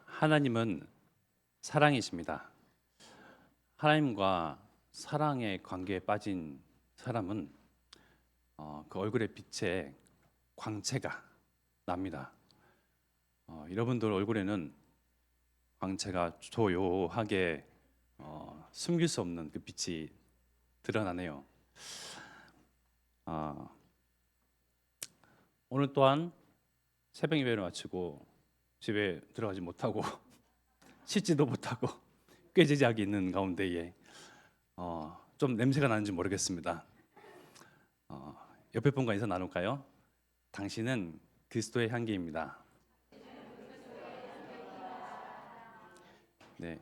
하나님은 사랑이십니다. 하나님과 사랑의 관계에 빠진 사람은 그 얼굴의 빛에 광채가 납니다. 여러분들 얼굴에는 광채가 조요하게 숨길 수 없는 그 빛이 드러나네요. 오늘 또한 새벽 예배를 마치고 집에 들어가지 못하고 씻지도 못하고 꾀지지하게 있는 가운데에 좀 냄새가 나는지 모르겠습니다. 옆에 분과 인사 나눌까요? 당신은 그리스도의 향기입니다. 네,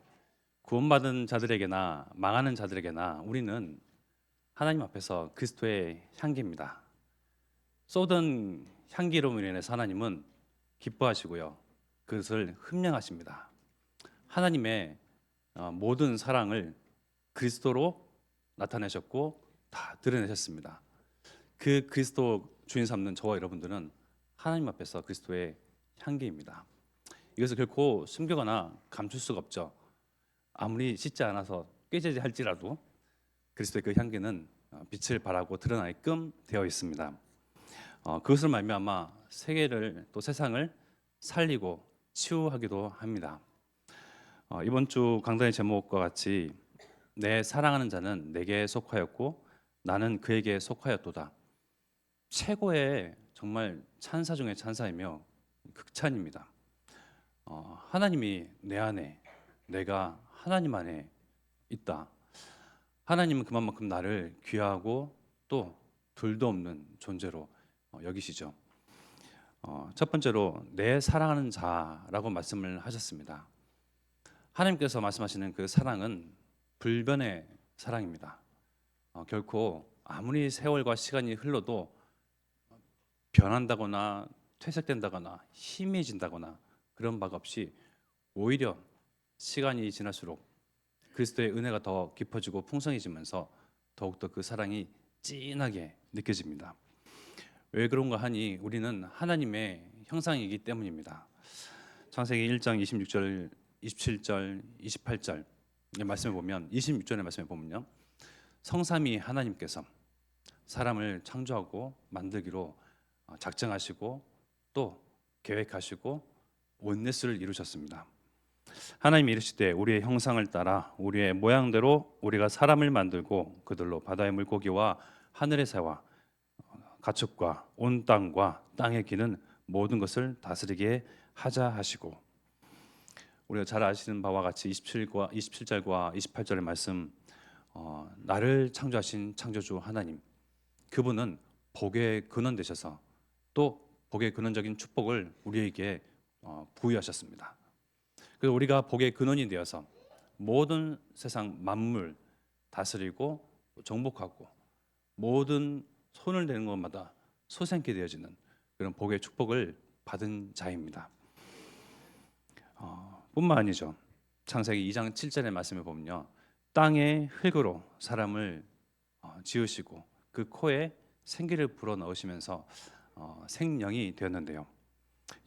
구원받은 자들에게나 망하는 자들에게나 우리는 하나님 앞에서 그리스도의 향기입니다. 쏟은 향기로움으로 인해서 하나님은 기뻐하시고요, 그것을 흠량하십니다. 하나님의 모든 사랑을 그리스도로 나타내셨고 다 드러내셨습니다. 그 그리스도 주인 삼는 저와 여러분들은 하나님 앞에서 그리스도의 향기입니다. 이것을 결코 숨기거나 감출 수가 없죠. 아무리 씻지 않아서 꾀지지 할지라도 그리스도의 그 향기는 빛을 발하고 드러나게끔 되어 있습니다. 그것을 말미암아 세계를 또 세상을 살리고 치유하기도 합니다. 이번 주 강단의 제목과 같이 내 사랑하는 자는 내게 속하였고 나는 그에게 속하였도다. 최고의 정말 찬사 중의 찬사이며 극찬입니다. 하나님이 내 안에, 내가 하나님 안에 있다. 하나님은 그만큼 나를 귀하고 또 둘도 없는 존재로 여기시죠. 첫 번째로 내 사랑하는 자라고 말씀을 하셨습니다. 하나님께서 말씀하시는 그 사랑은 불변의 사랑입니다. 결코 아무리 세월과 시간이 흘러도 변한다거나 퇴색된다거나 희미해진다거나 그런 바가 없이 오히려 시간이 지날수록 그리스도의 은혜가 더 깊어지고 풍성해지면서 더욱더 그 사랑이 진하게 느껴집니다. 왜 그런가 하니 우리는 하나님의 형상이기 때문입니다. 창세기 1장 26절, 27절, 28절 말씀에 보면 26절의 말씀에 보면요, 성삼위 하나님께서 사람을 창조하고 만들기로 작정하시고 또 계획하시고 원네스를 이루셨습니다. 하나님이 이르시되 우리의 형상을 따라 우리의 모양대로 우리가 사람을 만들고 그들로 바다의 물고기와 하늘의 새와 가축과 온 땅과 땅에 기는 모든 것을 다스리게 하자 하시고, 우리가 잘 아시는 바와 같이 27절과 28절의 말씀, 나를 창조하신 창조주 하나님, 그분은 복의 근원 되셔서 또 복의 근원적인 축복을 우리에게 부여하셨습니다. 그래서 우리가 복의 근원이 되어서 모든 세상 만물 다스리고 정복하고 모든 손을 대는 것마다 소생케 되어지는 그런 복의 축복을 받은 자입니다. 뿐만 아니죠. 창세기 2장 7절의 말씀에 보면요, 땅의 흙으로 사람을 지으시고 그 코에 생기를 불어넣으시면서 생령이 되었는데요,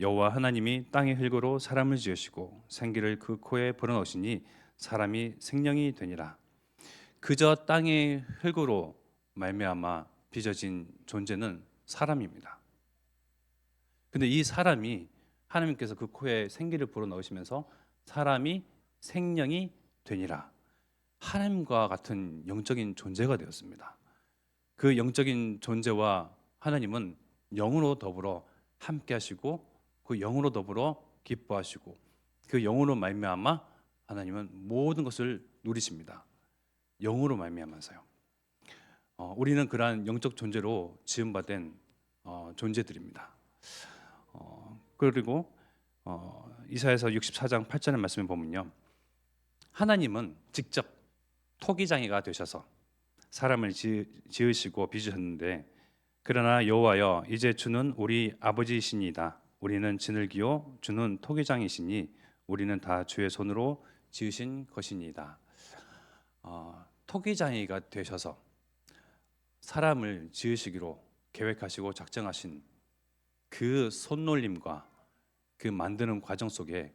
여호와 하나님이 땅의 흙으로 사람을 지으시고 생기를 그 코에 불어넣으시니 사람이 생령이 되니라. 그저 땅의 흙으로 말미암아 빚어진 존재는 사람입니다. 근데 이 사람이 하나님께서 그 코에 생기를 불어넣으시면서 사람이 생령이 되니라. 하나님과 같은 영적인 존재가 되었습니다. 그 영적인 존재와 하나님은 영으로 더불어 함께 하시고 그 영으로 더불어 기뻐하시고 그 영으로 말미암아 하나님은 모든 것을 누리십니다. 영으로 말미암아서요. 우리는 그러한 영적 존재로 지음받은 존재들입니다. 그리고 이사야서 64장 8절의 말씀에 보면요, 하나님은 직접 토기장이가 되셔서 사람을 지으시고 빚으셨는데, 그러나 여호와여 이제 주는 우리 아버지이시니이다. 우리는 진을기요 주는 토기장이시니 우리는 다 주의 손으로 지으신 것이니이다. 토기장이가 되셔서 사람을 지으시기로 계획하시고 작정하신 그 손놀림과 그 만드는 과정 속에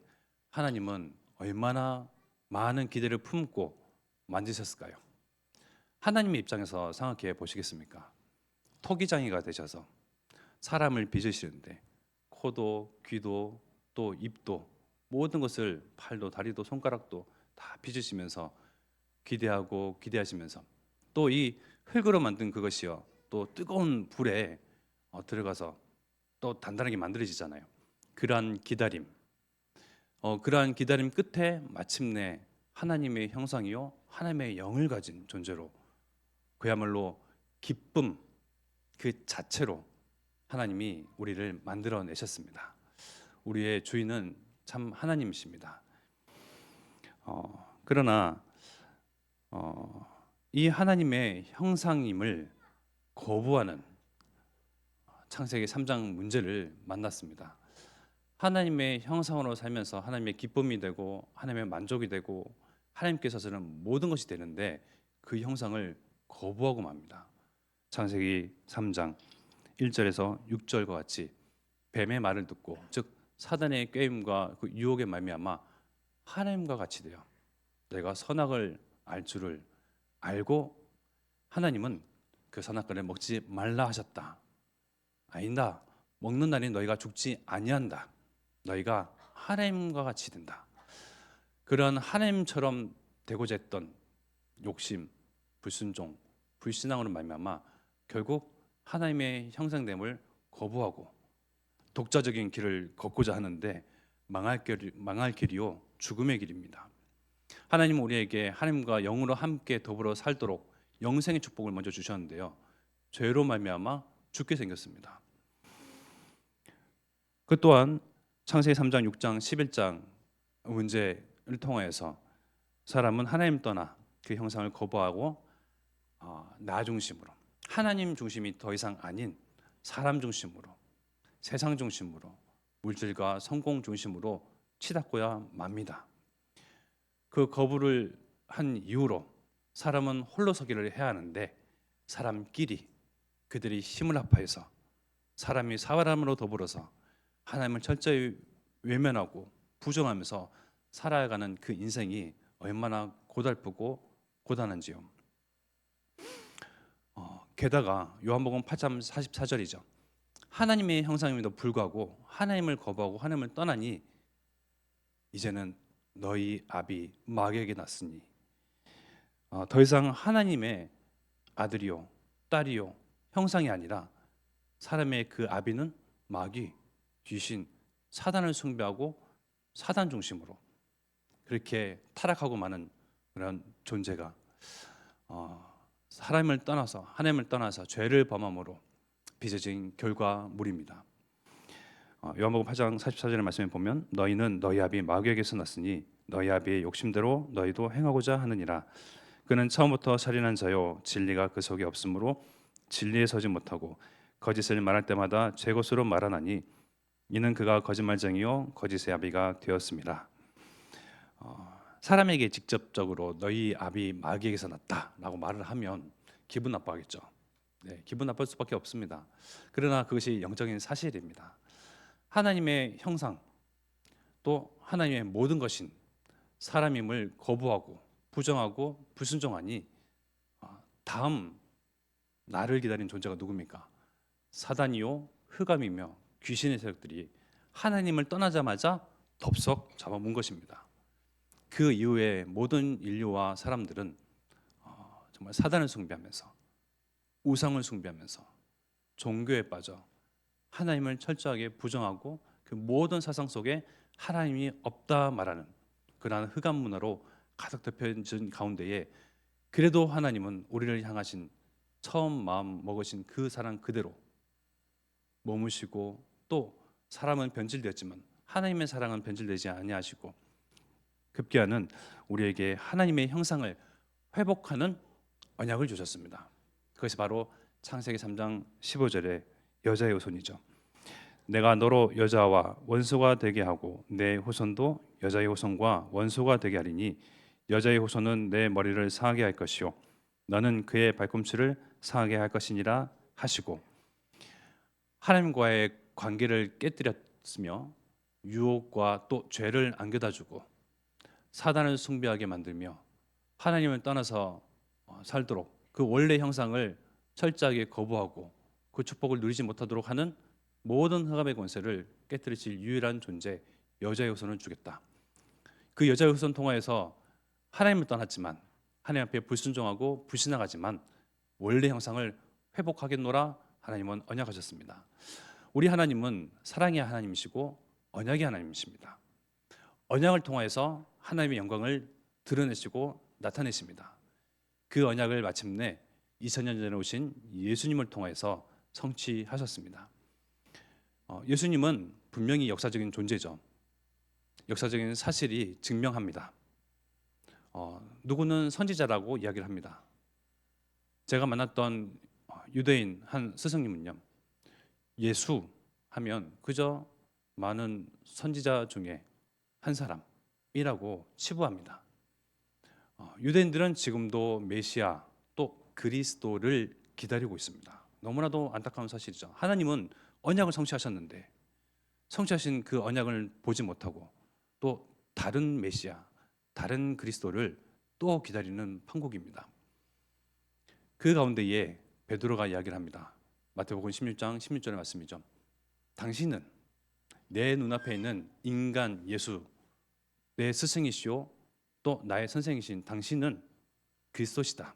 하나님은 얼마나 많은 기대를 품고 만드셨을까요? 하나님의 입장에서 생각해 보시겠습니까? 토기장이가 되셔서 사람을 빚으시는데 코도 귀도 또 입도 모든 것을 팔도 다리도 손가락도 다 빚으시면서 기대하고 기대하시면서 또 이 흙으로 만든 그것이요 또 뜨거운 불에 들어가서 또 단단하게 만들어지잖아요. 그러한 기다림, 그러한 기다림 끝에 마침내 하나님의 형상이요 하나님의 영을 가진 존재로 그야말로 기쁨 그 자체로 하나님이 우리를 만들어내셨습니다. 우리의 주인은 참 하나님이십니다. 그러나 이 하나님의 형상임을 거부하는 창세기 3장 문제를 만났습니다. 하나님의 형상으로 살면서 하나님의 기쁨이 되고 하나님의 만족이 되고 하나님께서는 모든 것이 되는데 그 형상을 거부하고 맙니다. 창세기 3장 1절에서 6절과 같이 뱀의 말을 듣고 즉 사단의 꾀임과 그 유혹의 말미암아 하나님과 같이 되어 내가 선악을 알 줄을 알고 하나님은 그 선악과를 먹지 말라 하셨다. 아니다. 먹는 날에 너희가 죽지 아니한다. 너희가 하나님과 같이 된다. 그런 하나님처럼 되고자 했던 욕심, 불순종, 불신앙으로 말미암아 결국 하나님의 형상됨을 거부하고 독자적인 길을 걷고자 하는데 망할 길이요 죽음의 길입니다. 하나님은 우리에게 하나님과 영으로 함께 더불어 살도록 영생의 축복을 먼저 주셨는데요. 죄로 말미암아 죽게 생겼습니다. 그 또한 창세기 3장, 6장, 11장 문제를 통하여서 사람은 하나님 떠나 그 형상을 거부하고 나 중심으로 하나님 중심이 더 이상 아닌 사람 중심으로 세상 중심으로 물질과 성공 중심으로 치닫고야 맙니다. 그 거부를 한 이후로 사람은 홀로 서기를 해야 하는데 사람끼리 그들이 힘을 합하여서 사람이 사람으로 더불어서 하나님을 철저히 외면하고 부정하면서 살아가는 그 인생이 얼마나 고달프고 고단한지요. 게다가 요한복음 8장 44절이죠. 하나님의 형상임에도 불구하고 하나님을 거부하고 하나님을 떠나니 이제는 너희 아비 마귀에게 났으니 더 이상 하나님의 아들이요 딸이요 형상이 아니라 사람의 그 아비는 마귀, 귀신, 사단을 숭배하고 사단 중심으로 그렇게 타락하고 마는 그런 존재가 사람을 떠나서 하나님을 떠나서 죄를 범함으로 빚어진 결과물입니다. 요한복음 8장 44절의 말씀에 보면 너희는 너희 아비 마귀에게서 났으니 너희 아비의 욕심대로 너희도 행하고자 하느니라. 그는 처음부터 살인한 자요 진리가 그 속에 없으므로 진리에 서지 못하고 거짓을 말할 때마다 제 것으로 말하나니 이는 그가 거짓말쟁이요 거짓의 아비가 되었습니다. 사람에게 직접적으로 너희 아비 마귀에게서 났다라고 말을 하면 기분 나빠하겠죠. 네, 기분 나쁠 수밖에 없습니다. 그러나 그것이 영적인 사실입니다. 하나님의 형상 또 하나님의 모든 것인 사람임을 거부하고 부정하고 불순종하니 다음 나를 기다린 존재가 누굽니까? 사단이요 흑암이며 귀신의 세력들이 하나님을 떠나자마자 덥석 잡아문 것입니다. 그 이후에 모든 인류와 사람들은 정말 사단을 숭배하면서 우상을 숭배하면서 종교에 빠져 하나님을 철저하게 부정하고 그 모든 사상 속에 하나님이 없다 말하는 그러한 흑암 문화로 가득 덮여진 가운데에 그래도 하나님은 우리를 향하신 처음 마음 먹으신 그 사랑 그대로 머무시고 또 사람은 변질되었지만 하나님의 사랑은 변질되지 아니하시고 급기야는 우리에게 하나님의 형상을 회복하는 언약을 주셨습니다. 그것이 바로 창세기 3장 15절의 여자의 후손이죠. 내가 너로 여자와 원수가 되게 하고 내 후손도 여자의 후손과 원수가 되게 하리니 여자의 후손은 내 머리를 상하게 할 것이요 너는 그의 발꿈치를 상하게 할 것이니라 하시고 하나님과의 관계를 깨뜨렸으며 유혹과 또 죄를 안겨다주고 사단을 숭배하게 만들며 하나님을 떠나서 살도록 그 원래 형상을 철저하게 거부하고 그 축복을 누리지 못하도록 하는 모든 흑암의 권세를 깨뜨리실 유일한 존재 여자의 후손을 주겠다. 그 여자의 후손 통하여서 하나님을 떠났지만 하나님 앞에 불순종하고 불신앙하지만 원래 형상을 회복하겠노라 하나님은 언약하셨습니다. 우리 하나님은 사랑의 하나님이시고 언약의 하나님이십니다. 언약을 통하여서 하나님의 영광을 드러내시고 나타내십니다. 그 언약을 마침내 2000년 전에 오신 예수님을 통하여서 성취하셨습니다. 예수님은 분명히 역사적인 존재죠. 역사적인 사실이 증명합니다. 누구는 선지자라고 이야기를 합니다. 제가 만났던 유대인 한 스승님은요, 예수 하면 그저 많은 선지자 중에 한 사람이라고 치부합니다. 유대인들은 지금도 메시아 또 그리스도를 기다리고 있습니다. 너무나도 안타까운 사실이죠. 하나님은 언약을 성취하셨는데 성취하신 그 언약을 보지 못하고 또 다른 메시아, 다른 그리스도를 또 기다리는 판국입니다. 그 가운데에 베드로가 이야기를 합니다. 마태복음 16장 16절의 말씀이죠. 당신은 내 눈앞에 있는 인간 예수, 내 스승이시오 또 나의 선생이신 당신은 그리스도시다.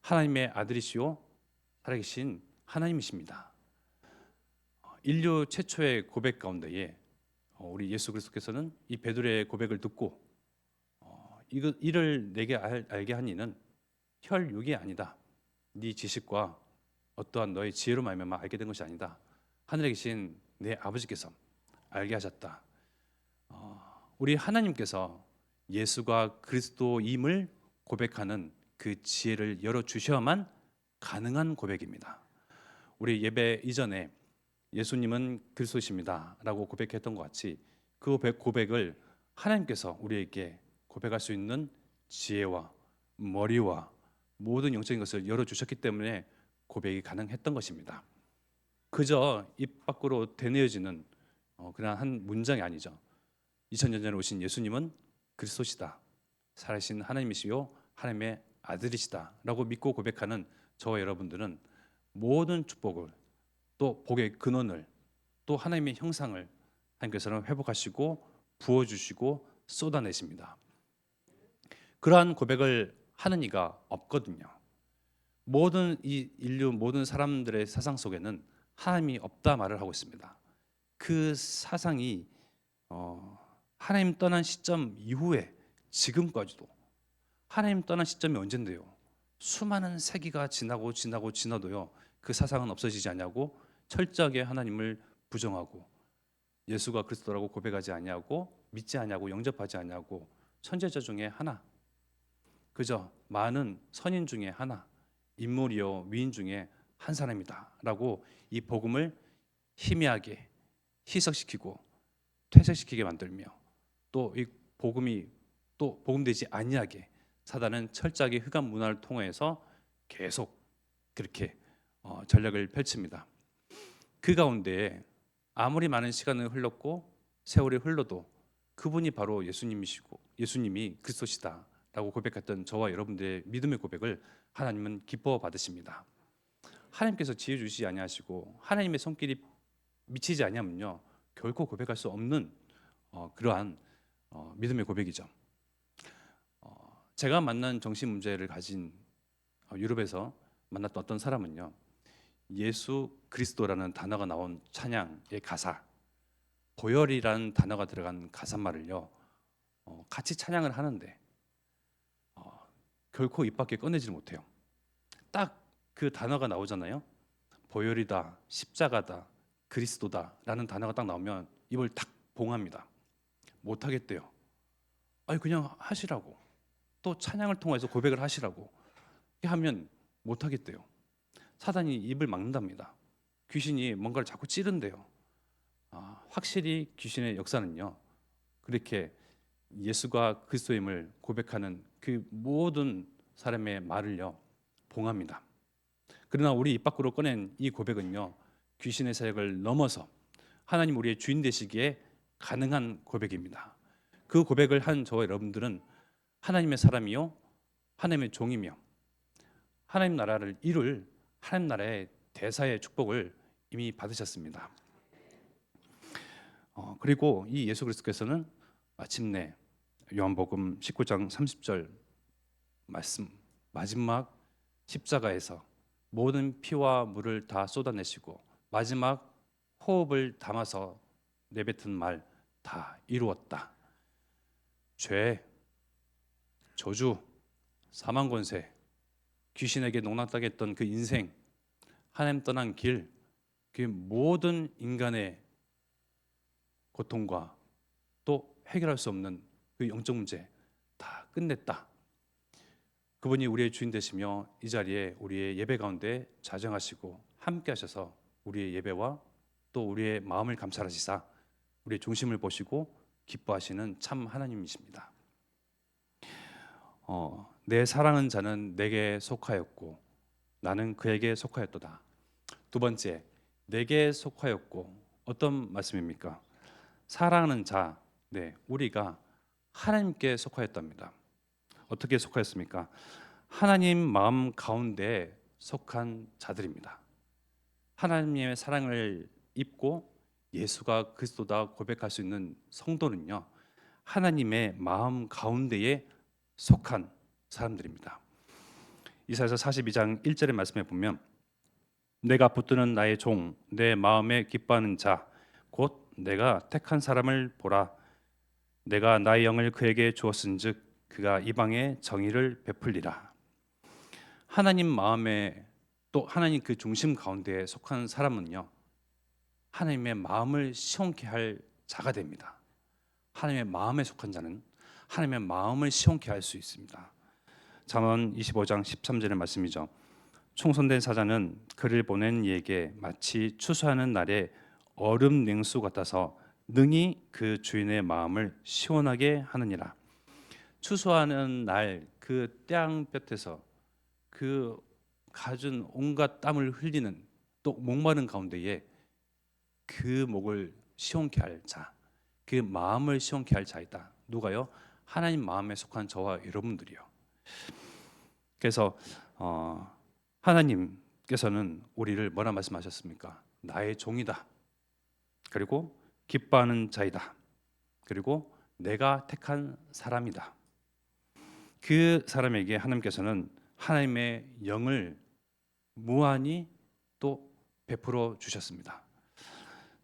하나님의 아들이시오 살아계신 하나님이십니다. 인류 최초의 고백 가운데에 우리 예수 그리스도께서는 이 베드로의 고백을 듣고 이를 내게 알게 한 이는 혈육이 아니다. 네 지식과 어떠한 너의 지혜로 말미암아 알게 된 것이 아니다. 하늘에 계신 내 아버지께서 알게 하셨다. 우리 하나님께서 예수가 그리스도임을 고백하는 그 지혜를 열어주셔야만 가능한 고백입니다. 우리 예배 이전에 예수님은 그리스도십니다 라고 고백했던 것 같이 그 고백을 하나님께서 우리에게 고백할 수 있는 지혜와 머리와 모든 영적인 것을 열어주셨기 때문에 고백이 가능했던 것입니다. 그저 입 밖으로 되뇌어지는 그냥 한 문장이 아니죠. 2000년 전에 오신 예수님은 그리스도시다. 살아계신 하나님이시요 하나님의 아들이시다 라고 믿고 고백하는 저와 여러분들은 모든 축복을 또 복의 근원을 또 하나님의 형상을 하나님께서는 회복하시고 부어주시고 쏟아내십니다. 그러한 고백을 하는 이가 없거든요. 모든 이 인류 모든 사람들의 사상 속에는 하나님이 없다 말을 하고 있습니다. 그 사상이 하나님 떠난 시점 이후에 지금까지도 하나님 떠난 시점이 언젠데요? 수많은 세기가 지나도요 그 사상은 없어지지 않냐고 철저하게 하나님을 부정하고 예수가 그리스도라고 고백하지 않냐고 믿지 않냐고 영접하지 않냐고 선지자 중에 하나, 그저 많은 선인 중에 하나, 인물이요 위인 중에 한 사람이다라고 이 복음을 희미하게 희석시키고 퇴색시키게 만들며 또 이 복음이 또 복음되지 아니하게 사단은 철저하게 흑암 문화를 통해서 계속 그렇게 전략을 펼칩니다. 그 가운데 아무리 많은 시간을 흘렀고 세월이 흘러도 그분이 바로 예수님이시고 예수님이 그리스도시다라고 고백했던 저와 여러분들의 믿음의 고백을 하나님은 기뻐 받으십니다. 하나님께서 지혜 주시지 아니하시고 하나님의 손길이 미치지 아니하면요 결코 고백할 수 없는 그러한 믿음의 고백이죠. 제가 만난 정신 문제를 가진 유럽에서 만났던 어떤 사람은요 예수 그리스도라는 단어가 나온 찬양의 가사, 보혈이라는 단어가 들어간 가사말을요 같이 찬양을 하는데 결코 입 밖에 꺼내지 못해요. 딱 그 단어가 나오잖아요. 보혈이다, 십자가다, 그리스도다라는 단어가 딱 나오면 입을 탁 봉합니다. 못하겠대요. 아니 그냥 하시라고. 또 찬양을 통해서 고백을 하시라고 하면 못하겠대요. 사단이 입을 막는답니다. 귀신이 뭔가를 자꾸 찌른대요. 확실히 귀신의 역사는요 그렇게 예수가 그리스도임을 고백하는 그 모든 사람의 말을요 봉합니다. 그러나 우리 입 밖으로 꺼낸 이 고백은요 귀신의 사역을 넘어서 하나님 우리의 주인 되시기에 가능한 고백입니다. 그 고백을 한 저와 여러분들은 하나님의 사람이요 하나님의 종이며 하나님 나라를 이룰 하나님 나라의 대사의 축복을 이미 받으셨습니다. 그리고 이 예수 그리스도께서는 마침내 요한복음 19장 30절 말씀, 마지막 십자가에서 모든 피와 물을 다 쏟아내시고 마지막 호흡을 담아서 내뱉은 말, 다 이루었다. 죄, 저주, 사망 권세, 귀신에게 농락당했던 그 인생, 하나님 떠난 길, 그 모든 인간의 고통과 또 해결할 수 없는 그 영적 문제 다 끝냈다. 그분이 우리의 주인 되시며 이 자리에 우리의 예배 가운데 자정하시고 함께 하셔서 우리의 예배와 또 우리의 마음을 감찰하시사 우리의 중심을 보시고 기뻐하시는 참 하나님이십니다. 내 사랑하는 자는 내게 속하였고 나는 그에게 속하였도다. 두 번째, 내게 속하였고 어떤 말씀입니까? 사랑하는 자, 우리가 하나님께 속하였답니다. 어떻게 속하였습니까? 하나님 마음 가운데 속한 자들입니다. 하나님의 사랑을 입고 예수가 그리스도다 고백할 수 있는 성도는요, 하나님의 마음 가운데에 속한 사람들입니다. 이사야서 42장 1절의 말씀에 보면 내가 붙드는 나의 종, 내 마음에 기뻐하는 자, 곧 내가 택한 사람을 보라. 내가 나의 영을 그에게 주었은즉 그가 이방에 정의를 베풀리라. 하나님 마음에 또 하나님 그 중심 가운데에 속한 사람은요, 하나님의 마음을 시원케 할 자가 됩니다. 하나님의 마음에 속한 자는 하나님의 마음을 시원케 할 수 있습니다. 잠언 25장 13절의 말씀이죠. 총선된 사자는 그를 보낸 이에게 마치 추수하는 날에 얼음 냉수 같아서 능히 그 주인의 마음을 시원하게 하느니라. 추수하는 날 그 땅볕에서 그 가진 온갖 땀을 흘리는 또 목마른 가운데에 그 목을 시원케 할 자, 그 마음을 시원케 할 자이다. 누가요? 하나님 마음에 속한 저와 여러분들이요. 그래서 하나님께서는 우리를 뭐라 말씀하셨습니까? 나의 종이다. 그리고 기뻐하는 자이다. 그리고 내가 택한 사람이다. 그 사람에게 하나님께서는 하나님의 영을 무한히 또 베풀어 주셨습니다.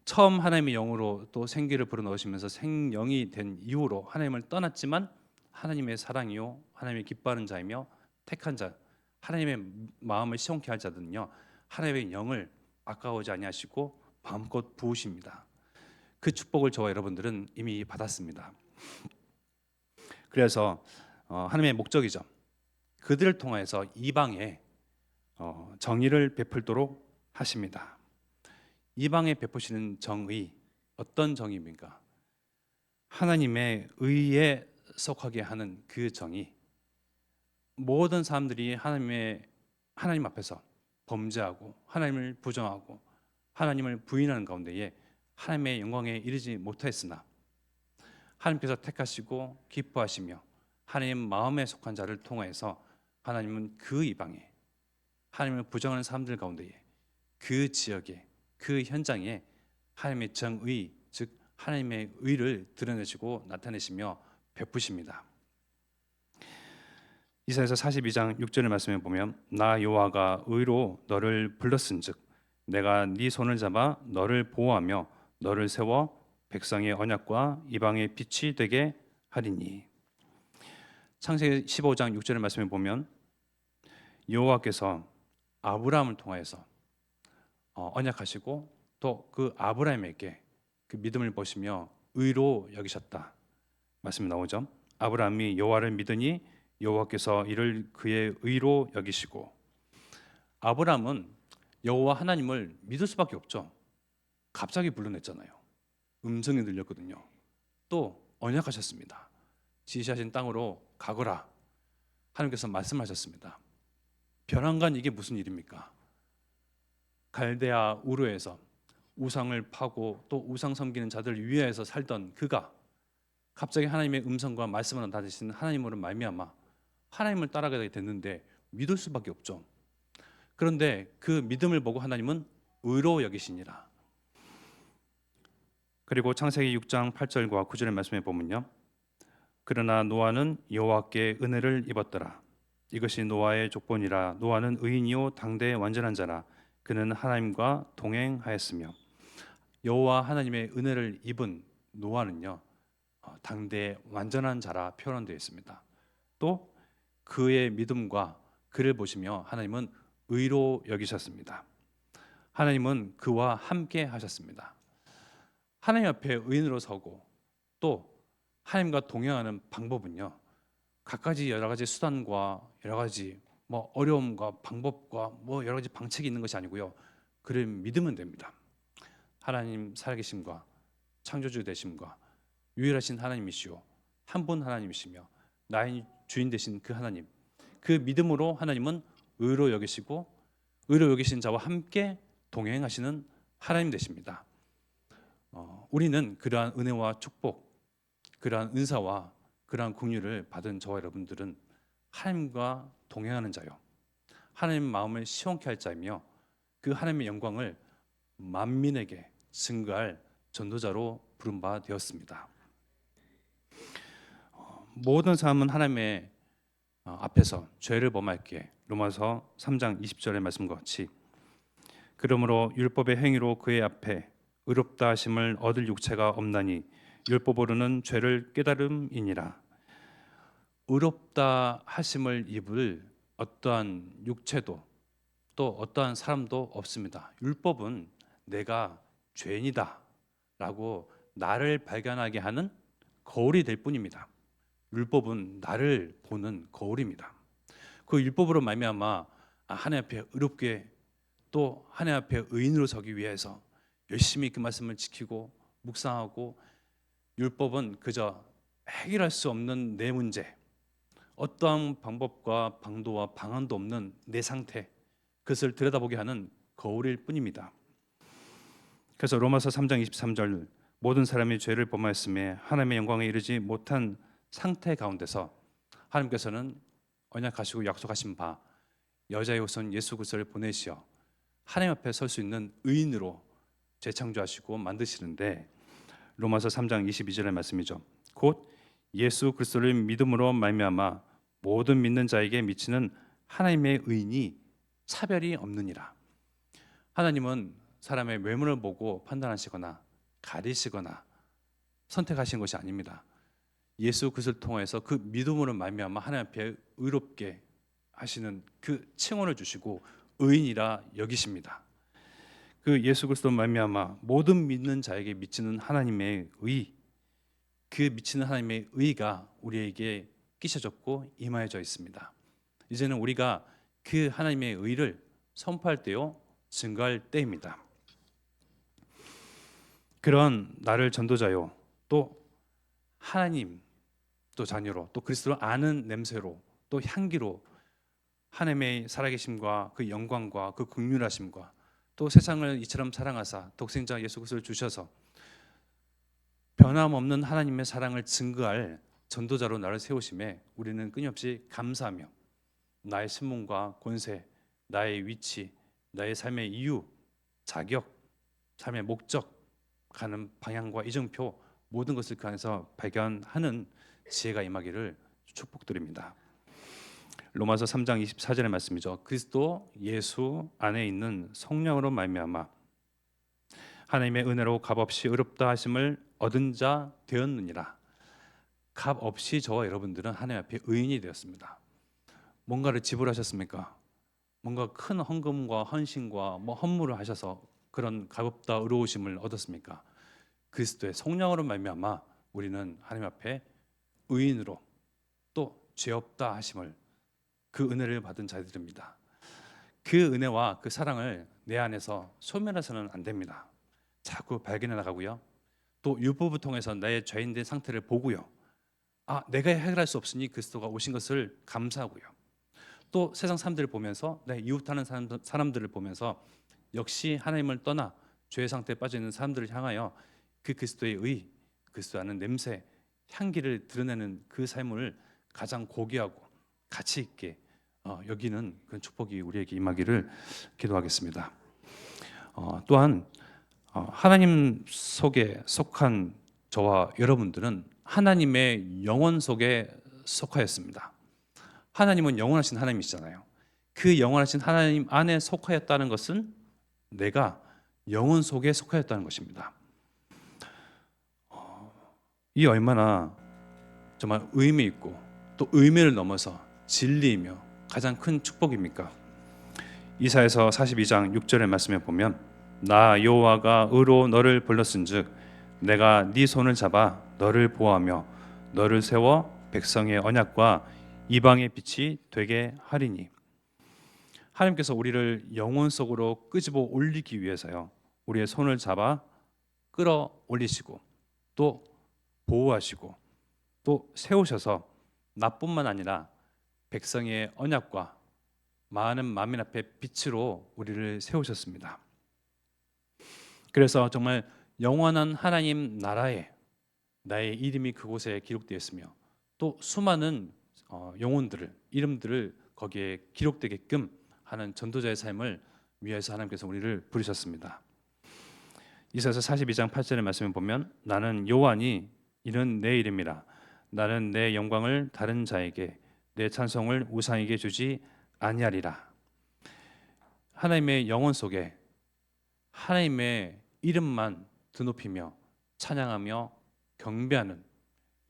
처음 하나님의 영으로 또 생기를 불어넣으시면서 생영이 된 이후로 하나님을 떠났지만 하나님의 사랑이요 하나님의 기뻐하는 자이며 택한 자, 하나님의 마음을 시원케 할 자들은요, 하나님의 영을 아까워하지 아니하시고 마음껏 부으십니다. 그 축복을 저와 여러분들은 이미 받았습니다. 그래서 하나님의 목적이죠. 그들을 통해서 이방에 정의를 베풀도록 하십니다. 이방에 베푸시는 정의, 어떤 정의입니까? 하나님의 의에 속하게 하는 그 정의. 모든 사람들이 하나님 앞에서 범죄하고 하나님을 부정하고 하나님을 부인하는 가운데에 하나님의 영광에 이르지 못하였으나 하나님께서 택하시고 기뻐하시며 하나님 마음에 속한 자를 통해서 하나님은 그 이방에 하나님을 부정하는 사람들 가운데에 그 지역에 그 현장에 하나님의 정의, 즉 하나님의 의를 드러내시고 나타내시며 베푸십니다. 이사야서 42장 6절의 말씀에 보면 나 여호와가 의로 너를 불렀은즉 내가 네 손을 잡아 너를 보호하며 너를 세워 백성의 언약과 이방의 빛이 되게 하리니. 창세기 15장 6절의 말씀에 보면 여호와께서 아브라함을 통하여서 언약하시고 또 그 아브라함에게 그 믿음을 보시며 의로 여기셨다 말씀이 나오죠. 아브라함이 여호와를 믿으니 여호와께서 이를 그의 의로 여기시고. 아브라함은 여호와 하나님을 믿을 수밖에 없죠. 갑자기 불러냈잖아요. 음성이 들렸거든요. 또 언약하셨습니다. 지시하신 땅으로 가거라. 하나님께서 말씀하셨습니다. 벼랑간 이게 무슨 일입니까? 갈대아 우르에서 우상을 파고 또 우상 섬기는 자들을 위하여서 살던 그가 갑자기 하나님의 음성과 말씀을 받으신 하나님으로 말미암아 하나님을 따라가게 됐는데 믿을 수밖에 없죠. 그런데 그 믿음을 보고 하나님은 의로 여기시니라. 그리고 창세기 6장 8절과 9절의 말씀에 보면요, 그러나 노아는 여호와께 은혜를 입었더라. 이것이 노아의 족본이라. 노아는 의인이요 당대의 완전한 자라. 그는 하나님과 동행하였으며. 여호와 하나님의 은혜를 입은 노아는요, 당대의 완전한 자라 표현되어 있습니다. 또 그의 믿음과 그를 보시며 하나님은 의로 여기셨습니다. 하나님은 그와 함께 하셨습니다. 하나님 앞에 의인으로 서고 또 하나님과 동행하는 방법은요, 갖가지 여러 가지 수단과 여러 가지 어려움과 방법과 여러 가지 방책이 있는 것이 아니고요, 그를 믿으면 됩니다. 하나님 살아계심과 창조주 되심과 유일하신 하나님이시오 한 분 하나님이시며 나의 주인 되신 그 하나님, 그 믿음으로 하나님은 의로 여기시고 의로 여기신 자와 함께 동행하시는 하나님 되십니다. 우리는 그러한 은혜와 축복, 그러한 은사와 그러한 긍휼을 받은 저와 여러분들은 하나님과 동행하는 자요, 하나님 마음을 시원케 할 자이며 그 하나님의 영광을 만민에게 증거할 전도자로 부른 바 되었습니다. 모든 사람은 하나님의 앞에서 죄를 범할게. 로마서 3장 20절의 말씀과 같이, 그러므로 율법의 행위로 그의 앞에 의롭다 하심을 얻을 육체가 없나니 율법으로는 죄를 깨달음이니라. 의롭다 하심을 입을 어떠한 육체도 또 어떠한 사람도 없습니다. 율법은 내가 죄인이다 라고 나를 발견하게 하는 거울이 될 뿐입니다. 율법은 나를 보는 거울입니다. 그 율법으로 말미암아 하나님 앞에 의롭게 또 하나님 앞에 의인으로 서기 위해서 열심히 그 말씀을 지키고 묵상하고, 율법은 그저 해결할 수 없는 내 문제, 어떠한 방법과 방도와 방안도 없는 내 상태, 그것을 들여다보게 하는 거울일 뿐입니다. 그래서 로마서 3장 23절, 모든 사람이 죄를 범하였음에 하나님의 영광에 이르지 못한 상태 가운데서 하나님께서는 언약하시고 약속하신 바 여자의 후손 예수 그리스도를 보내시어 하나님 앞에 설 수 있는 의인으로 재창조하시고 만드시는데, 로마서 3장 22절의 말씀이죠. 곧 예수 그리스도를 믿음으로 말미암아 모든 믿는 자에게 미치는 하나님의 의인이 차별이 없느니라. 하나님은 사람의 외모를 보고 판단하시거나 가리시거나 선택하신 것이 아닙니다. 예수 그리스도를 통해서 그 믿음으로 말미암아 하나님 앞에 의롭게 하시는 그 칭호를 주시고 의인이라 여기십니다. 그 예수 그리스도 말미암아 모든 믿는 자에게 미치는 하나님의 의, 그 미치는 하나님의 의가 우리에게 끼셔졌고 임하여져 있습니다. 이제는 우리가 그 하나님의 의를 선포할 때요, 증거할 때입니다. 그런 나를 전도자요, 또 하나님 또 자녀로, 또 그리스도를 아는 냄새로, 또 향기로 하나님의 살아계심과 그 영광과 그 긍휼하심과 또 세상을 이처럼 사랑하사 독생자 예수 그리스도를 주셔서 변함없는 하나님의 사랑을 증거할 전도자로 나를 세우심에 우리는 끊임없이 감사하며 나의 신분과 권세, 나의 위치, 나의 삶의 이유, 자격, 삶의 목적, 가는 방향과 이정표, 모든 것을 그 안에서 발견하는 지혜가 임하기를 축복드립니다. 로마서 3장 24절의 말씀이죠. 그리스도 예수 안에 있는 성령으로 말미암아 하나님의 은혜로 값없이 의롭다 하심을 얻은 자 되었느니라. 값없이 저와 여러분들은 하나님 앞에 의인이 되었습니다. 뭔가를 지불하셨습니까? 뭔가 큰 헌금과 헌신과 헌물을 하셔서 그런 값없다 의로우심을 얻었습니까? 그리스도의 성령으로 말미암아 우리는 하나님 앞에 의인으로 또 죄 없다 하심을, 그 은혜를 받은 자들입니다. 그 은혜와 그 사랑을 내 안에서 소멸해서는 안 됩니다. 자꾸 발견해 나가고요, 또 율법을 통해서 나의 죄인된 상태를 보고요, 내가 해결할 수 없으니 그리스도가 오신 것을 감사하고요, 또 세상 사람들을 보면서 내 이웃하는 사람들을 보면서 역시 하나님을 떠나 죄의 상태에 빠져 있는 사람들을 향하여 그 그리스도의 의, 그리스도 아는 냄새, 향기를 드러내는 그 삶을 가장 고귀하고 가치 있게 여기는 그런 축복이 우리에게 임하기를 기도하겠습니다. 또한 하나님 속에 속한 저와 여러분들은 하나님의 영원 속에 속하였습니다. 하나님은 영원하신 하나님이시잖아요. 그 영원하신 하나님 안에 속하였다는 것은 내가 영혼 속에 속하였다는 것입니다. 이 얼마나 정말 의미 있고 또 의미를 넘어서 진리이며 가장 큰 축복입니까? 이사야서 42장 6절의 말씀에 보면 나 여호와가 의로 너를 불렀은즉 내가 네 손을 잡아 너를 보호하며 너를 세워 백성의 언약과 이방의 빛이 되게 하리니. 하나님께서 우리를 영혼 속으로 끄집어 올리기 위해서요, 우리의 손을 잡아 끌어올리시고 또 보호하시고 또 세우셔서 나뿐만 아니라 백성의 언약과 많은 만민 앞에 빛으로 우리를 세우셨습니다. 그래서 정말 영원한 하나님 나라에 나의 이름이 그곳에 기록되었으며 또 수많은 영혼들을, 이름들을 거기에 기록되게끔 하는 전도자의 삶을 위해서 하나님께서 우리를 부르셨습니다. 이사야서 42장 8절의 말씀을 보면 나는 여호와니 이는 내 이름이라 나는 내 영광을 다른 자에게 내 찬송을 우상에게 주지 아니하리라. 하나님의 영혼 속에 하나님의 이름만 드높이며 찬양하며 경배하는,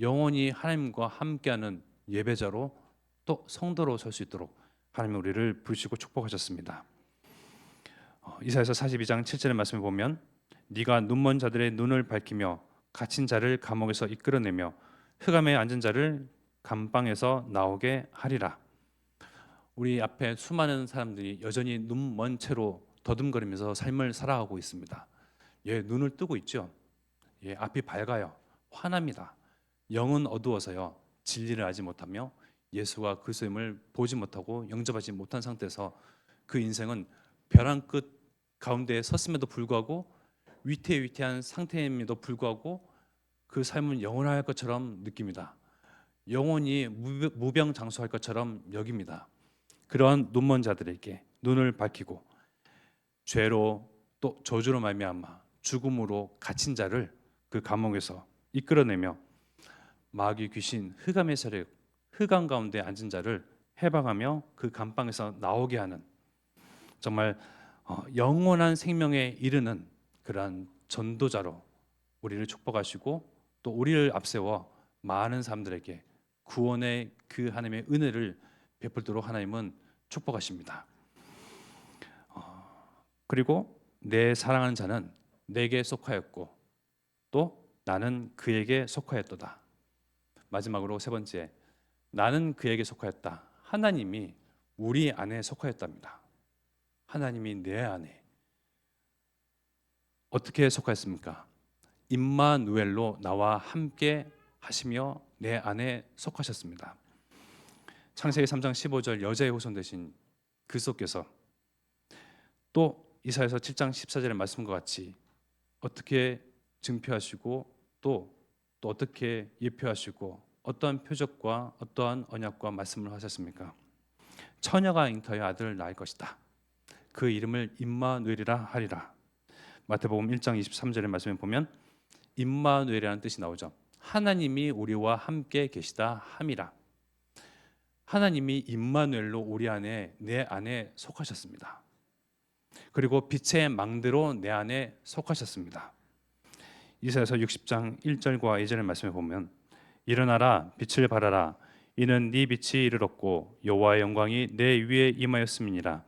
영원히 하나님과 함께하는 예배자로 또 성도로 설 수 있도록 하나님 우리를 부르시고 축복하셨습니다. 이사야서 42장 7절의 말씀을 보면 네가 눈먼 자들의 눈을 밝히며 갇힌 자를 감옥에서 이끌어내며 흑암에 앉은 자를 감방에서 나오게 하리라. 우리 앞에 수많은 사람들이 여전히 눈먼 채로 더듬거리면서 삶을 살아가고 있습니다. 눈을 뜨고 있죠. 앞이 밝아요. 화납니다. 영은 어두워서요, 진리를 알지 못하며 예수가 그리스도임을 보지 못하고 영접하지 못한 상태에서 그 인생은 벼랑 끝 가운데에 섰음에도 불구하고 위태위태한 상태임에도 불구하고 그 삶은 영원할 것처럼 느낍니다. 영원히 무병장수할 것처럼 여깁니다. 그러한 눈먼 자들에게 눈을 밝히고 죄로 또 저주로 말미암아 죽음으로 갇힌 자를 그 감옥에서 이끌어내며 마귀 귀신 흑암의 세력, 흑암 가운데 앉은 자를 해방하며 그 감방에서 나오게 하는, 정말 영원한 생명에 이르는 그러한 전도자로 우리를 축복하시고 또 우리를 앞세워 많은 사람들에게 구원의 그 하나님의 은혜를 베풀도록 하나님은 축복하십니다. 그리고 내 사랑하는 자는 내게 속하였고 또 나는 그에게 속하였도다. 마지막으로 세 번째, 나는 그에게 속하였다. 하나님이 우리 안에 속하였답니다. 하나님이 내 안에 어떻게 속하였습니까? 임마누엘로 나와 함께 하시며 내 안에 속하셨습니다. 창세기 3장 15절 여자의 후손 되신 그리스도께서 또 이사야서 7장 14절의 말씀과 같이 어떻게 증표하시고 또 어떻게 예표하시고 어떠한 표적과 어떠한 언약과 말씀을 하셨습니까? 처녀가 잉타하여 아들을 낳을 것이다. 그 이름을 임마누엘이라 하리라. 마태복음 1장 23절의 말씀에 보면 임마누엘이라는 뜻이 나오죠. 하나님이 우리와 함께 계시다 함이라. 하나님이 임마누엘로 우리 안에, 내 안에 속하셨습니다. 그리고 빛의 망대로 내 안에 속하셨습니다. 이사야서 60장 1절과 2절의 말씀에 보면 일어나라 빛을 발하라 이는 네 빛이 이르렀고 여호와의 영광이 내 위에 임하였음이니라.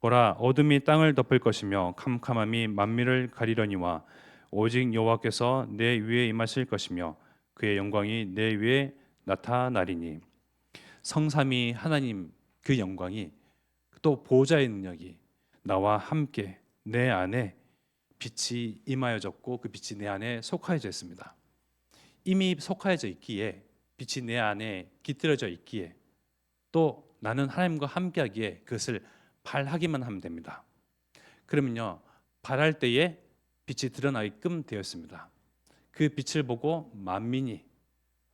보라 어둠이 땅을 덮을 것이며 캄캄함이 만민을 가리려니와 오직 여호와께서 내 위에 임하실 것이며 그의 영광이 내 위에 나타나리니. 성삼위 하나님 그 영광이 또 보호자의 능력이 나와 함께 내 안에 빛이 임하여졌고 그 빛이 내 안에 속하여져 있습니다. 이미 속하여져 있기에 빛이 내 안에 깃들여져 있기에 또 나는 하나님과 함께하기에 그것을 발하기만 하면 됩니다. 그러면요 발할 때에 빛이 드러나게끔 되었습니다. 그 빛을 보고 만민이,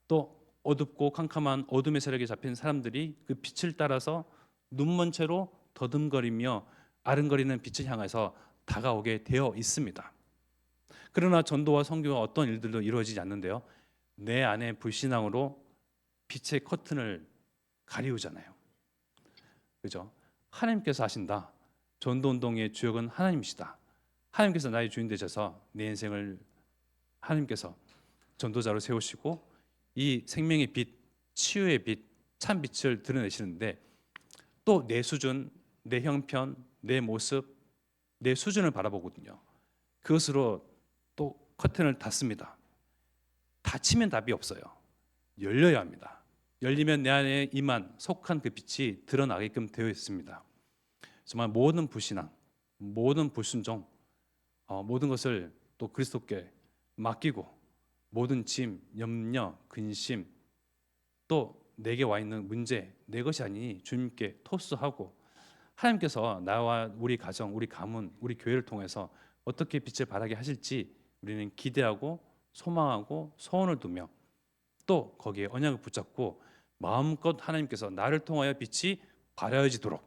또 어둡고 캄캄한 어둠의 세력에 잡힌 사람들이 그 빛을 따라서 눈먼 채로 더듬거리며 아른거리는 빛을 향해서 다가오게 되어 있습니다. 그러나 전도와 선교와 어떤 일들도 이루어지지 않는데요, 내 안에 불신앙으로 빛의 커튼을 가리우잖아요. 그죠? 하나님께서 하신다. 전도 운동의 주역은 하나님이시다. 하나님께서 나의 주인 되셔서 내 인생을 하나님께서 전도자로 세우시고 이 생명의 빛, 치유의 빛, 참 빛을 드러내시는데, 또 내 수준, 내 형편, 내 모습, 내 수준을 바라보거든요. 그것으로 또 커튼을 닫습니다. 닫히면 답이 없어요. 열려야 합니다. 열리면 내 안에 임한 속한 그 빛이 드러나게끔 되어 있습니다. 정말 모든 불신앙, 모든 불순종, 모든 것을 또 그리스도께 맡기고, 모든 짐, 염려, 근심, 또 내게 와 있는 문제, 내 것이 아니니 주님께 토스하고, 하나님께서 나와 우리 가정, 우리 가문, 우리 교회를 통해서 어떻게 빛을 발하게 하실지 우리는 기대하고 소망하고 소원을 두며, 또 거기에 언약을 붙잡고 마음껏 하나님께서 나를 통하여 빛이 발하여지도록,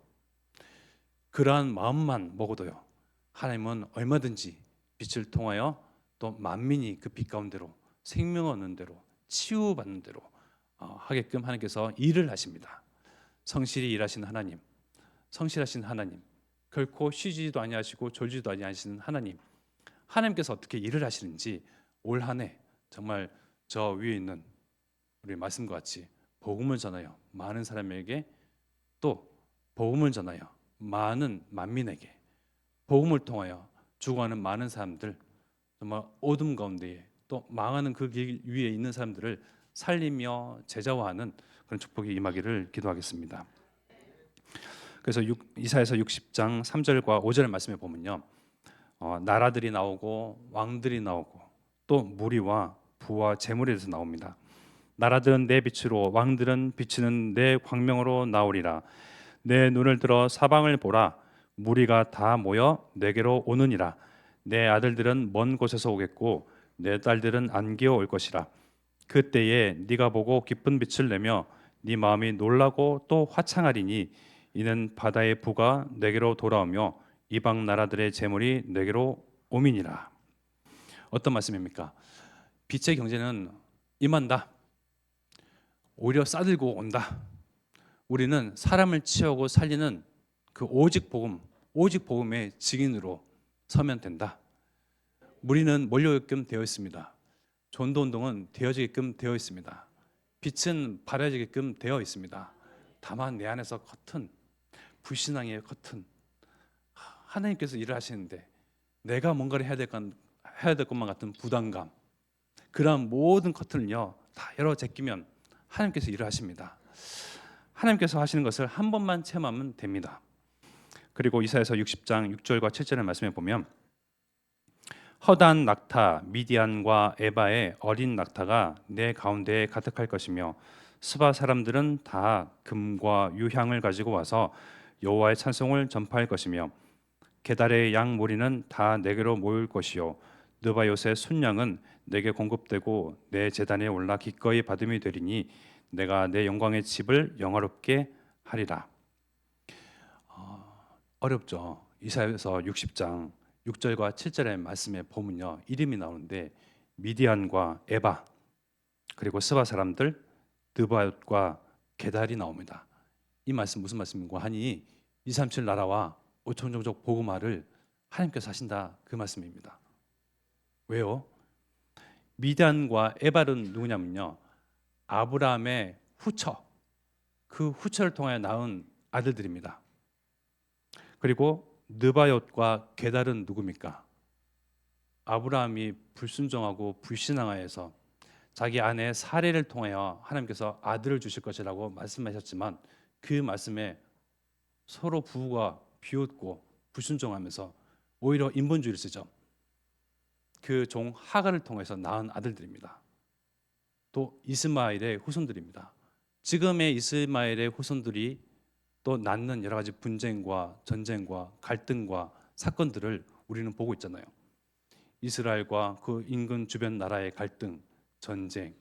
그러한 마음만 먹어도요, 하나님은 얼마든지 빛을 통하여 또 만민이 그 빛 가운데로 생명 얻는 대로, 치유받는 대로 하게끔 하나님께서 일을 하십니다. 성실히 일하시는 하나님, 성실하신 하나님, 결코 쉬지도 아니하시고 졸지도 아니하시는 하나님, 하나님께서 어떻게 일을 하시는지 올 한 해 정말 저 위에 있는 우리 말씀과 같이 복음을 전하여 많은 사람에게, 또 복음을 전하여 많은 만민에게, 복음을 통하여 죽어가는 많은 사람들, 정말 어둠 가운데에 또 망하는 그 길 위에 있는 사람들을 살리며 제자화하는 그런 축복이 임하기를 기도하겠습니다. 그래서 이사야서 60장 3절과 5절 말씀에 보면요, 나라들이 나오고 왕들이 나오고 또 무리와 부와 재물에 대해서 나옵니다. 나라들은 내 빛으로, 왕들은 비치는 내 광명으로 나오리라. 내 눈을 들어 사방을 보라. 무리가 다 모여 내게로 오느니라. 내 아들들은 먼 곳에서 오겠고 내 딸들은 안기어 올 것이라. 그때에 네가 보고 기쁜 빛을 내며 네 마음이 놀라고 또 화창하리니, 이는 바다의 부가 내게로 돌아오며 이방 나라들의 재물이 내게로 오미니라. 어떤 말씀입니까? 빛의 경제는 임한다. 오히려 싸들고 온다. 우리는 사람을 치유하고 살리는 그 오직 복음, 오직 복음의 증인으로 서면 된다. 무리는 몰려오게끔 되어 있습니다. 전도 운동은 되어지게끔 되어 있습니다. 빛은 발해지게끔 되어 있습니다. 다만 내 안에서 커튼, 불신앙의 커튼, 하나님께서 일을 하시는데 내가 뭔가를 해야 될 것만 같은 부담감, 그러한 모든 커튼을요 다 열어 제끼면 하나님께서 일을 하십니다. 하나님께서 하시는 것을 한 번만 체험하면 됩니다. 그리고 이사야서 60장 6절과 7절의 말씀에 보면, 허다한 낙타 미디안과 에바의 어린 낙타가 내 가운데에 가득할 것이며 스바 사람들은 다 금과 유향을 가지고 와서 여호와의 찬송을 전파할 것이며, 게달의 양 무리는 다 내게로 모일 것이요 느바요의 순양은 내게 공급되고 내 제단에 올라 기꺼이 받음이 되리니 내가 내 영광의 집을 영화롭게 하리라. 어렵죠. 이사야서 60장 6절과 7절의 말씀에 보면요, 이름이 나오는데 미디안과 에바, 그리고 스바 사람들, 느바요과 게달이 나옵니다. 이 말씀 무슨 말씀인가 하니 237 나라와 5천 종족 복음화를 하나님께서 하신다, 그 말씀입니다. 왜요? 미디안과 에발은 누구냐면요, 아브라함의 후처, 그 후처를 통하여 낳은 아들들입니다. 그리고 느바옅과 게달은 누굽니까? 아브라함이 불순종하고 불신앙하여서 자기 아내 사례를 통하여 하나님께서 아들을 주실 것이라고 말씀하셨지만, 그 말씀에 서로 부부가 비웃고 불순종하면서 오히려 인본주의를 쓰죠. 그 종 하갈을 통해서 낳은 아들들입니다. 또 이스마엘의 후손들입니다. 지금의 이스마엘의 후손들이 또 낳는 여러 가지 분쟁과 전쟁과 갈등과 사건들을 우리는 보고 있잖아요. 이스라엘과 그 인근 주변 나라의 갈등, 전쟁,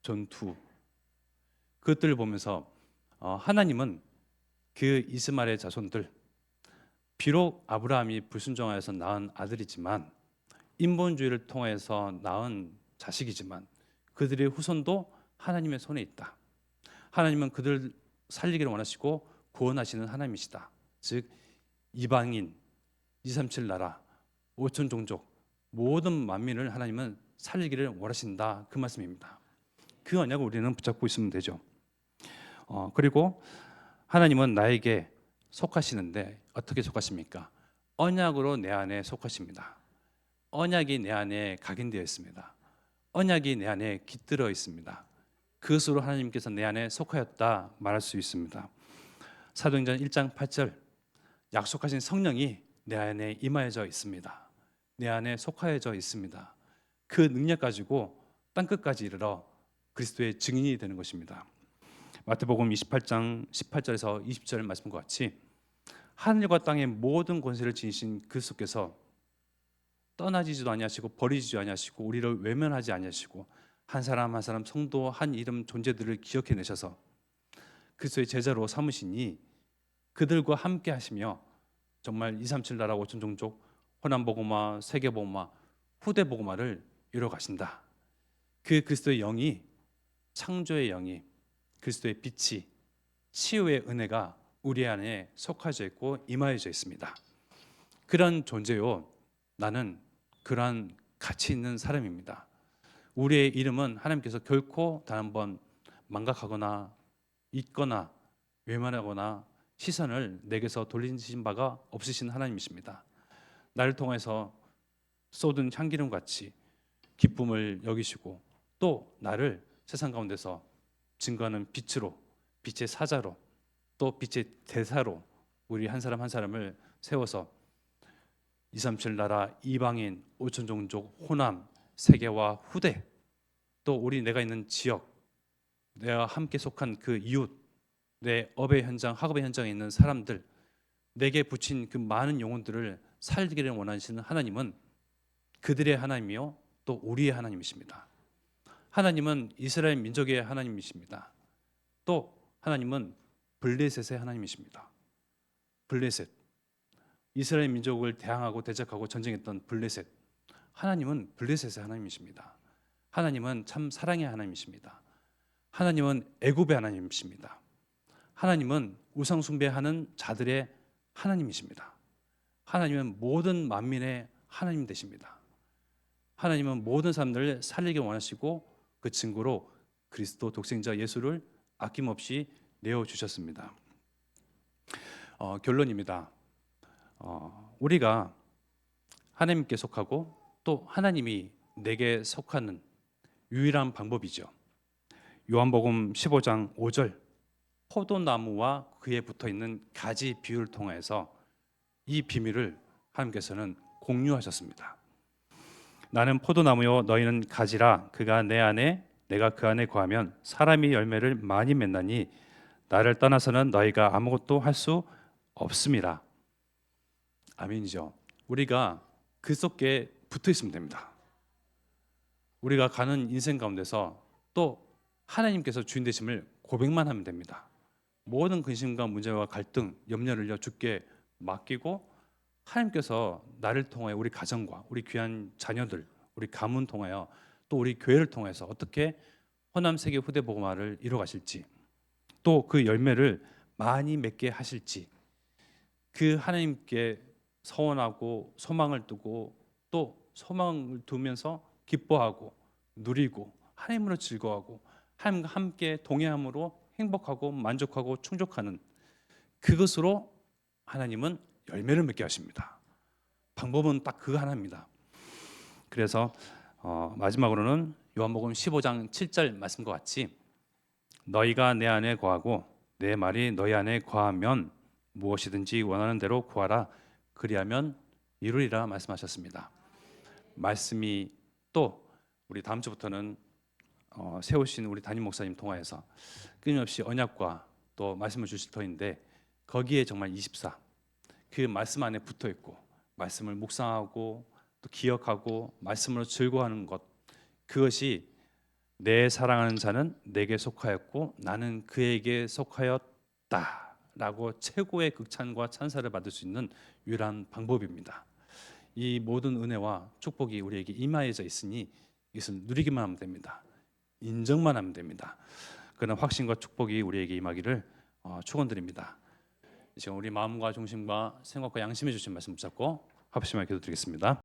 전투, 그것들을 보면서 하나님은 그 이스마엘의 자손들, 비록 아브라함이 불순종하여서 낳은 아들이지만, 인본주의를 통해서 낳은 자식이지만 그들의 후손도 하나님의 손에 있다. 하나님은 그들 살리기를 원하시고 구원하시는 하나님이시다. 즉 이방인, 237 나라, 5천 종족 모든 만민을 하나님은 살리기를 원하신다, 그 말씀입니다. 그 언약을 우리는 붙잡고 있으면 되죠. 그리고 하나님은 나에게 속하시는데 어떻게 속하십니까? 언약으로 내 안에 속하십니다. 언약이 내 안에 각인되어 있습니다. 언약이 내 안에 깃들어 있습니다. 그것으로 하나님께서 내 안에 속하였다 말할 수 있습니다. 사도행전 1장 8절, 약속하신 성령이 내 안에 임하여져 있습니다. 내 안에 속하여져 있습니다. 그 능력 가지고 땅끝까지 이르러 그리스도의 증인이 되는 것입니다. 마태복음 28장 18절에서 20절 말씀과 같이 하늘과 땅의 모든 권세를 지니신 그리스도께서 떠나지도 아니하시고 버리지도 아니하시고 우리를 외면하지 아니하시고 한 사람 한 사람 성도 한 이름 존재들을 기억해내셔서 그리스도의 제자로 삼으시니 그들과 함께 하시며 정말 237 나라 5천 종족 호남복음화, 세계복음화, 후대복음화를 이루어 가신다. 그 그리스도의 영이, 창조의 영이, 그리스도의 빛이, 치유의 은혜가 우리 안에 속하져 있고 임하여져 있습니다. 그런 존재요, 나는 그러한 가치 있는 사람입니다. 우리의 이름은 하나님께서 결코 단 한 번 망각하거나 잊거나 외면하거나 시선을 내게서 돌리신 바가 없으신 하나님이십니다. 나를 통해서 쏟은 향기름 같이 기쁨을 여기시고 또 나를 세상 가운데서 증거하는 빛으로, 빛의 사자로, 또 빛의 대사로 우리 한 사람 한 사람을 세워서 237 나라, 이방인, 5천 종족, 호남, 세계와 후대, 또 우리 내가 있는 지역, 내가 함께 속한 그 이웃, 내 업의 현장, 학업의 현장에 있는 사람들, 내게 붙인 그 많은 영혼들을 살리기를 원하시는 하나님은 그들의 하나님이요 또 우리의 하나님이십니다. 하나님은 이스라엘 민족의 하나님이십니다. 또 하나님은 블레셋의 하나님이십니다. 블레셋, 이스라엘 민족을 대항하고 대적하고 전쟁했던 블레셋, 하나님은 블레셋의 하나님이십니다. 하나님은 참 사랑의 하나님이십니다. 하나님은 애굽의 하나님이십니다. 하나님은 우상 숭배하는 자들의 하나님이십니다. 하나님은 모든 만민의 하나님 되십니다. 하나님은 모든 사람들을 살리기 원하시고 그 증거로 그리스도 독생자 예수를 아낌없이 내어주셨습니다. 결론입니다. 우리가 하나님께 속하고 또 하나님이 내게 속하는 유일한 방법이죠. 요한복음 15장 5절, 포도나무와 그에 붙어있는 가지 비유를 통해서 이 비밀을 하나님께서는 공유하셨습니다. 나는 포도나무요 너희는 가지라. 그가 내 안에 내가 그 안에 거하면 사람이 열매를 많이 맺나니 나를 떠나서는 너희가 아무것도 할 수 없음이라. 아멘이죠. 우리가 그 속에 붙어 있으면 됩니다. 우리가 가는 인생 가운데서 또 하나님께서 주인 되심을 고백만 하면 됩니다. 모든 근심과 문제와 갈등, 염려를 주께 맡기고 하나님께서 나를 통해 우리 가정과 우리 귀한 자녀들, 우리 가문 통하여 또 우리 교회를 통해서 어떻게 호남 세계 후대 복음화를 이루어 가실지, 또 그 열매를 많이 맺게 하실지, 그 하나님께 서원하고 소망을 두고 또 소망을 두면서 기뻐하고 누리고 하나님으로 즐거워하고 하나님과 함께 동행함으로 행복하고 만족하고 충족하는 그것으로 하나님은 열매를 맺게 하십니다. 방법은 딱 그 하나입니다. 그래서 마지막으로는 요한복음 15장 7절 말씀과 같이 너희가 내 안에 거하고 내 말이 너희 안에 거하면 무엇이든지 원하는 대로 구하라 그리하면 이루리라 말씀하셨습니다. 말씀이 또 우리 다음 주부터는 세우신 우리 담임 목사님 통하여서 끊임없이 언약과 또 말씀을 주실 터인데 거기에 정말 24 그 말씀 안에 붙어 있고 말씀을 묵상하고 또 기억하고 말씀으로 즐거워하는 것, 그것이 내 사랑하는 자는 내게 속하였고 나는 그에게 속하였다라고 최고의 극찬과 찬사를 받을 수 있는 유일한 방법입니다. 이 모든 은혜와 축복이 우리에게 임하여져 있으니 이것을 누리기만 하면 됩니다. 인정만 하면 됩니다. 그런 확신과 축복이 우리에게 임하기를 축원드립니다. 지금 우리 마음과 중심과 생각과 양심해 주신 말씀 붙잡고 합심하게 기도드리겠습니다.